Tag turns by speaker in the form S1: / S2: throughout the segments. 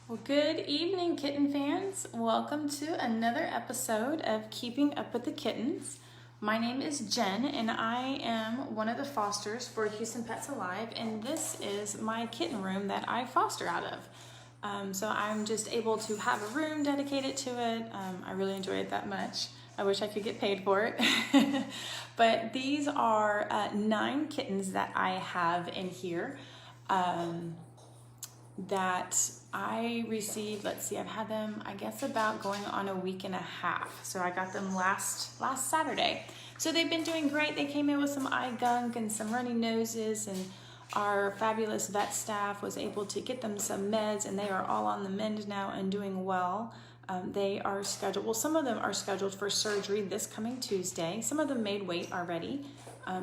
S1: Well, good evening, kitten fans. Welcome to another episode of Keeping Up with the Kittens. My name is Jen, and I am one of the fosters for Houston Pets Alive, and this is my kitten room that I foster out of. So I'm just able to have a room dedicated to it. I really enjoy it that much. I wish I could get paid for it. But these are 9 kittens that I have in here. That I received, let's see, I've had them, I guess, about going on a week and a half. So I got them last Saturday. So they've been doing great. They came in with some eye gunk and some runny noses, and our fabulous vet staff was able to get them some meds, and they are all on the mend now and doing well. They are scheduled, well, some of them are scheduled for surgery this coming Tuesday. Some of them made weight already.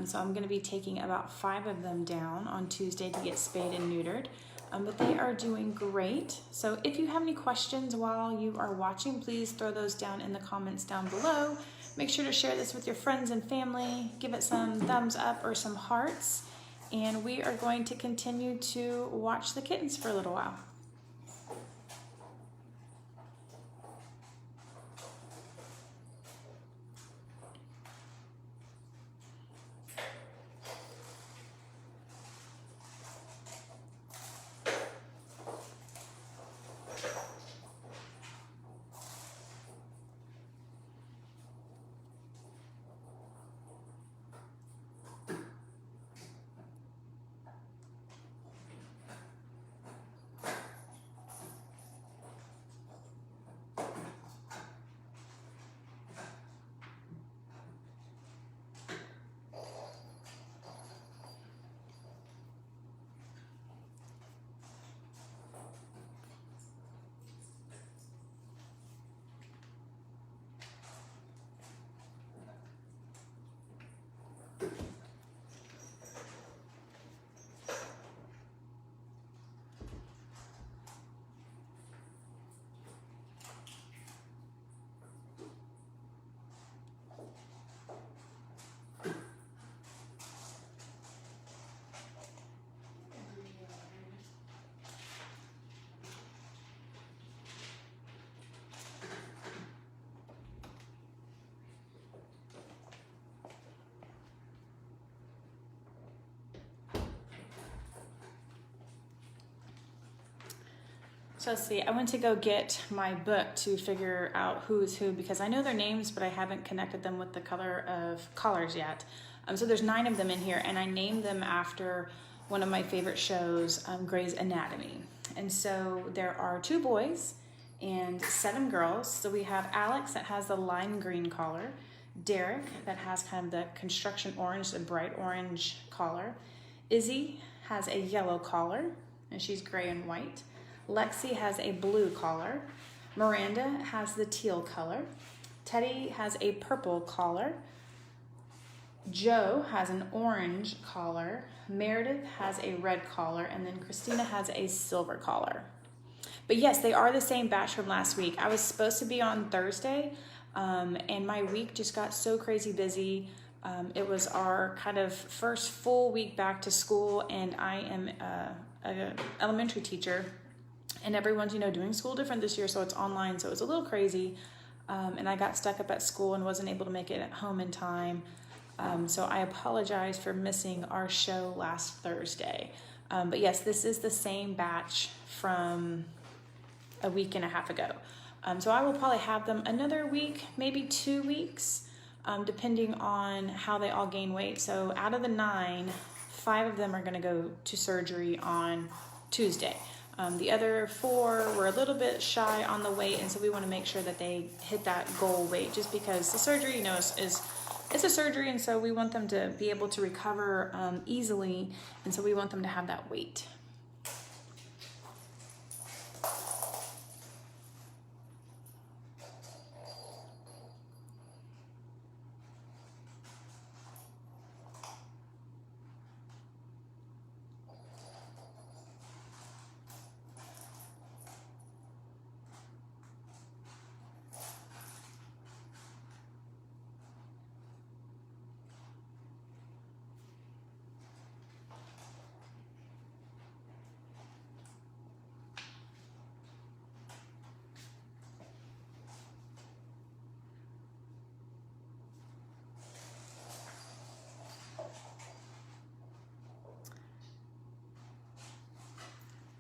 S1: So I'm going to be taking about 5 of them down on Tuesday to get spayed and neutered. But they are doing great. So if you have any questions while you are watching, please throw those down in the comments down below. Make sure to share this with your friends and family. Give it some thumbs up or some hearts. And we are going to continue to watch the kittens for a little while. So let's see, I went to go get my book to figure out who is who because I know their names, but I haven't connected them with the color of collars yet. So there's 9 of them in here, and I named them after one of my favorite shows, Grey's Anatomy. And so there are 2 boys and 7 girls. So we have Alex that has the lime green collar, Derek that has kind of the construction orange, the bright orange collar. Izzy has a yellow collar, and she's gray and white. Lexi has a blue collar. Miranda has the teal color. Teddy has a purple collar. Joe has an orange collar. Meredith has a red collar. And then Christina has a silver collar. But yes, they are the same batch from last week. I was supposed to be on Thursday, and my week just got so crazy busy. It was our kind of first full week back to school, and I am an elementary teacher. And everyone's, doing school different this year, so it's online, so it's a little crazy. And I got stuck up at school and wasn't able to make it at home in time. So I apologize for missing our show last Thursday. But yes, this is the same batch from a week and a half ago. So I will probably have them another week, maybe 2 weeks, depending on how they all gain weight. So out of the 9, 5 of them are going to go to surgery on Tuesday. The other 4 were a little bit shy on the weight, and so we want to make sure that they hit that goal weight, just because the surgery, is it's a surgery, and so we want them to be able to recover easily, and so we want them to have that weight.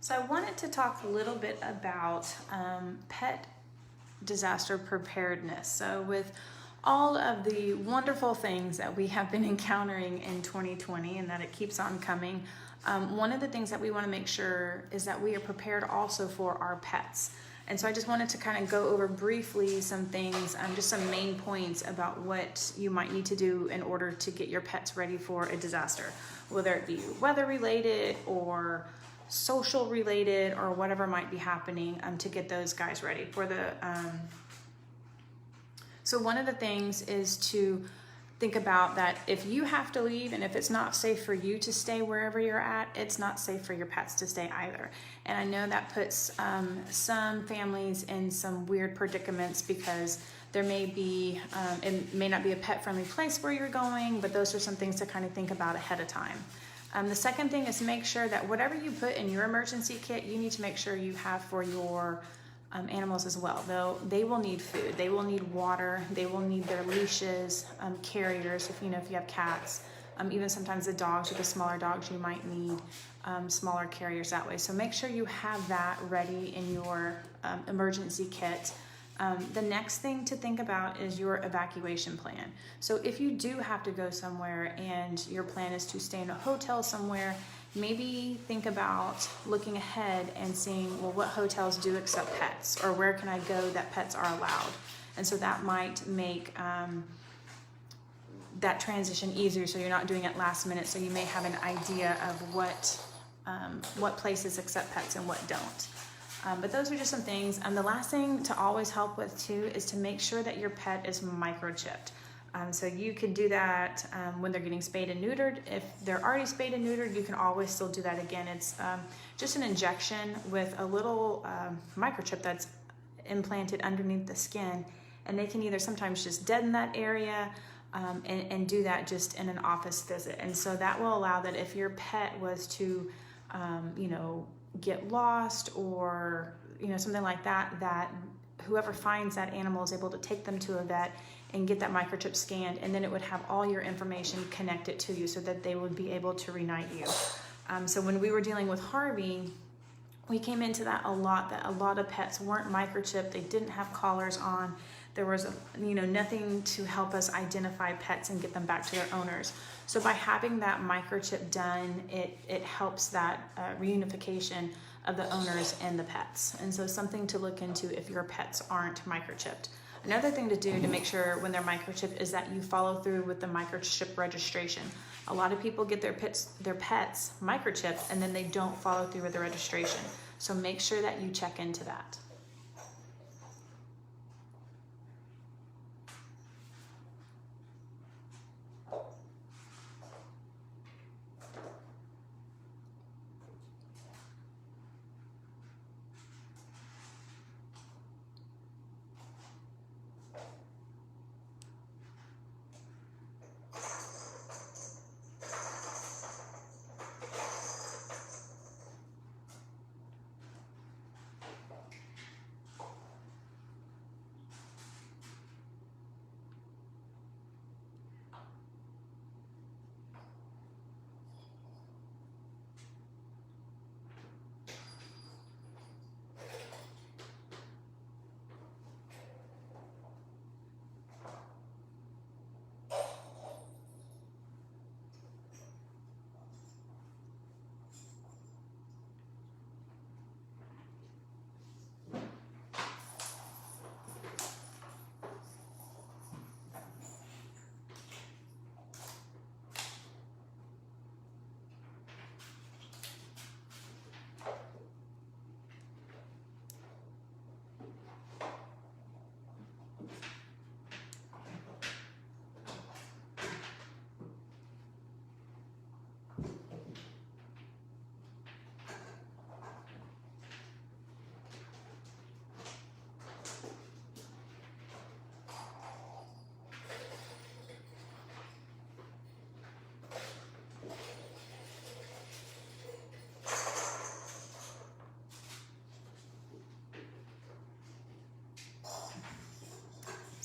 S1: So I wanted to talk a little bit about pet disaster preparedness. So with all of the wonderful things that we have been encountering in 2020 and that it keeps on coming, one of the things that we want to make sure is that we are prepared also for our pets. And so I just wanted to kind of go over briefly some things, just some main points about what you might need to do in order to get your pets ready for a disaster, whether it be weather related or social related or whatever might be happening, to get those guys ready for the so one of the things is to think about that if you have to leave and if it's not safe for you to stay wherever you're at, it's not safe for your pets to stay either. And I know that puts some families in some weird predicaments because there may be, it may not be a pet friendly place where you're going, but those are some things to kind of think about ahead of time. The second thing is make sure that whatever you put in your emergency kit, you need to make sure you have for your animals as well. They will need food, they will need water, they will need their leashes, carriers, if you have cats, even sometimes the dogs or the smaller dogs, you might need smaller carriers that way. So make sure you have that ready in your emergency kit. The next thing to think about is your evacuation plan. So if you do have to go somewhere and your plan is to stay in a hotel somewhere, maybe think about looking ahead and seeing, well, what hotels do accept pets, or where can I go that pets are allowed? And so that might make that transition easier, so you're not doing it last minute, so you may have an idea of what places accept pets and what don't. But those are just some things. The last thing to always help with too is to make sure that your pet is microchipped. So you can do that when they're getting spayed and neutered. If they're already spayed and neutered, you can always still do that again. It's just an injection with a little microchip that's implanted underneath the skin, and they can either sometimes just deaden that area and do that just in an office visit. And so that will allow that if your pet was to, get lost or, something like that, that whoever finds that animal is able to take them to a vet and get that microchip scanned, and then it would have all your information connected to you so that they would be able to reunite you. So when we were dealing with Harvey, we came into that a lot of pets weren't microchipped, they didn't have collars on. There was nothing to help us identify pets and get them back to their owners. So by having that microchip done, it helps that reunification of the owners and the pets. And so something to look into if your pets aren't microchipped. Another thing to do to make sure when they're microchipped is that you follow through with the microchip registration. A lot of people get their pets microchipped and then they don't follow through with the registration. So make sure that you check into that.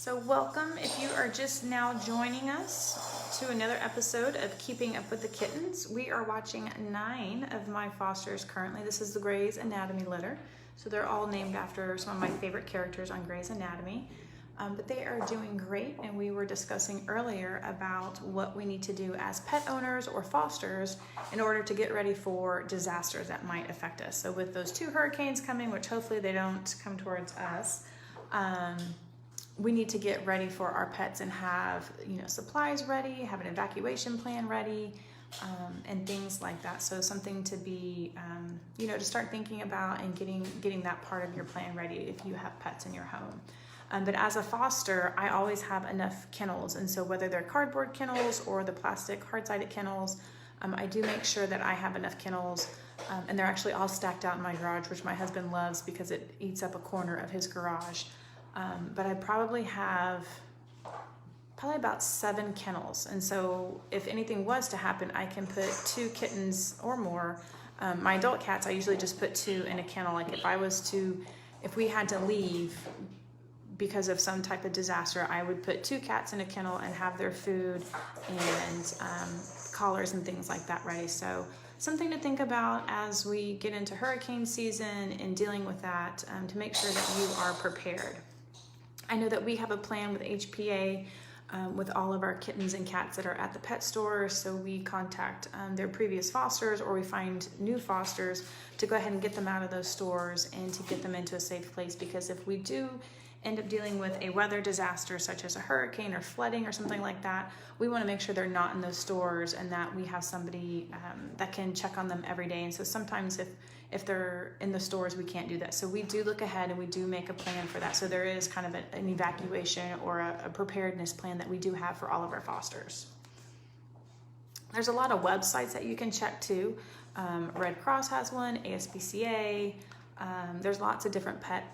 S1: So welcome if you are just now joining us to another episode of Keeping Up with the Kittens. We are watching 9 of my fosters currently. This is the Grey's Anatomy litter. So they're all named after some of my favorite characters on Grey's Anatomy. But they are doing great, and we were discussing earlier about what we need to do as pet owners or fosters in order to get ready for disasters that might affect us. So with those 2 hurricanes coming, which hopefully they don't come towards us, we need to get ready for our pets and have, supplies ready, have an evacuation plan ready, and things like that. So something to be, to start thinking about and getting that part of your plan ready if you have pets in your home. But as a foster, I always have enough kennels. And so whether they're cardboard kennels or the plastic hard-sided kennels, I do make sure that I have enough kennels. And they're actually all stacked out in my garage, which my husband loves because it eats up a corner of his garage. But I probably have about 7 kennels. And so if anything was to happen, I can put 2 kittens or more. My adult cats, I usually just put 2 in a kennel. Like if we had to leave because of some type of disaster, I would put 2 cats in a kennel and have their food and collars and things like that ready. So something to think about as we get into hurricane season and dealing with that, to make sure that you are prepared. I know that we have a plan with HPA with all of our kittens and cats that are at the pet store. So we contact their previous fosters, or we find new fosters to go ahead and get them out of those stores and to get them into a safe place. Because if we do end up dealing with a weather disaster such as a hurricane or flooding or something like that, we want to make sure they're not in those stores and that we have somebody that can check on them every day. And so sometimes if they're in the stores, we can't do that. So we do look ahead and we do make a plan for that. So there is kind of an evacuation or a preparedness plan that we do have for all of our fosters. There's a lot of websites that you can check too. Red Cross has one, ASPCA. There's lots of different pet,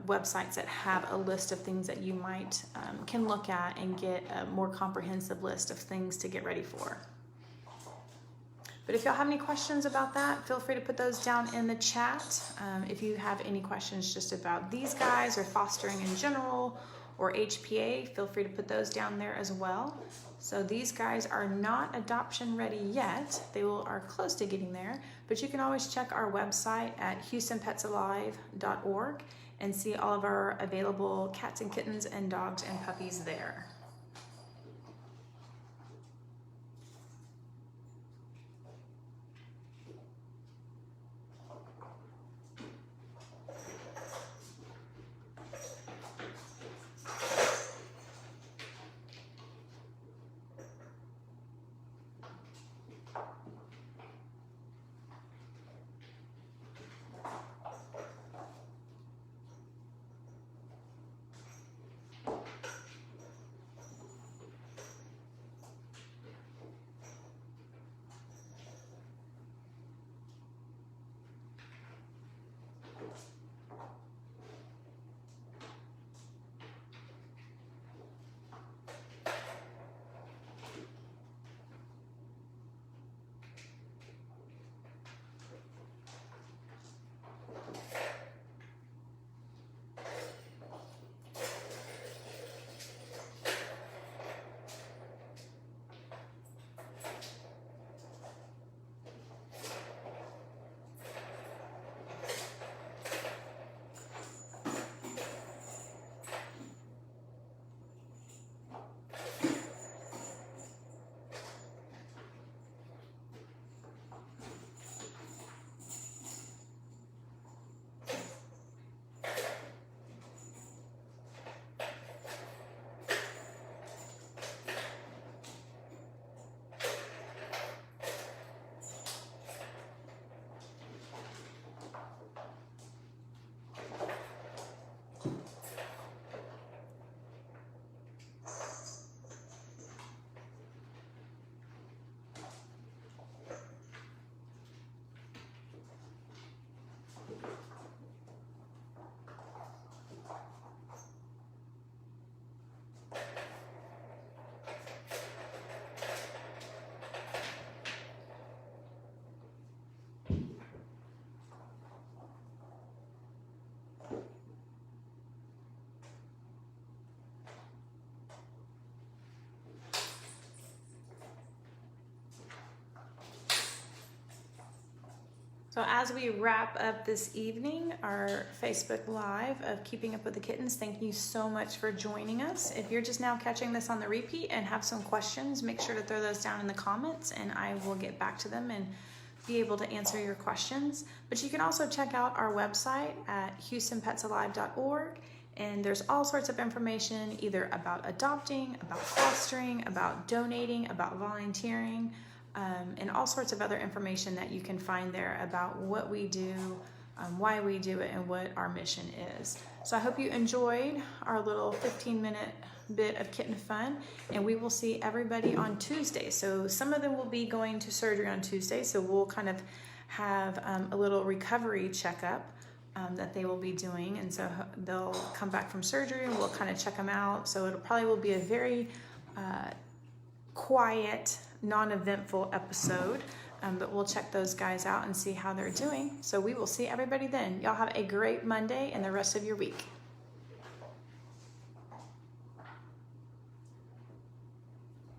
S1: websites that have a list of things that you might can look at and get a more comprehensive list of things to get ready for. But if y'all have any questions about that, feel free to put those down in the chat. If you have any questions just about these guys or fostering in general or HPA, feel free to put those down there as well. So these guys are not adoption ready yet. They are close to getting there, but you can always check our website at houstonpetsalive.org and see all of our available cats and kittens and dogs and puppies there. So as we wrap up this evening, our Facebook Live of Keeping Up with the Kittens, thank you so much for joining us. If you're just now catching this on the repeat and have some questions, make sure to throw those down in the comments and I will get back to them and be able to answer your questions. But you can also check out our website at houstonpetsalive.org, and there's all sorts of information either about adopting, about fostering, about donating, about volunteering, and all sorts of other information that you can find there about what we do, why we do it, and what our mission is. So I hope you enjoyed our little 15-minute bit of kitten fun, and we will see everybody on Tuesday. So some of them will be going to surgery on Tuesday, so we'll kind of have a little recovery checkup that they will be doing, and so they'll come back from surgery and we'll kind of check them out. So it probably will be a very quiet, non-eventful episode, but we'll check those guys out and see how they're doing. So we will see everybody then. Y'all have a great Monday and the rest of your week.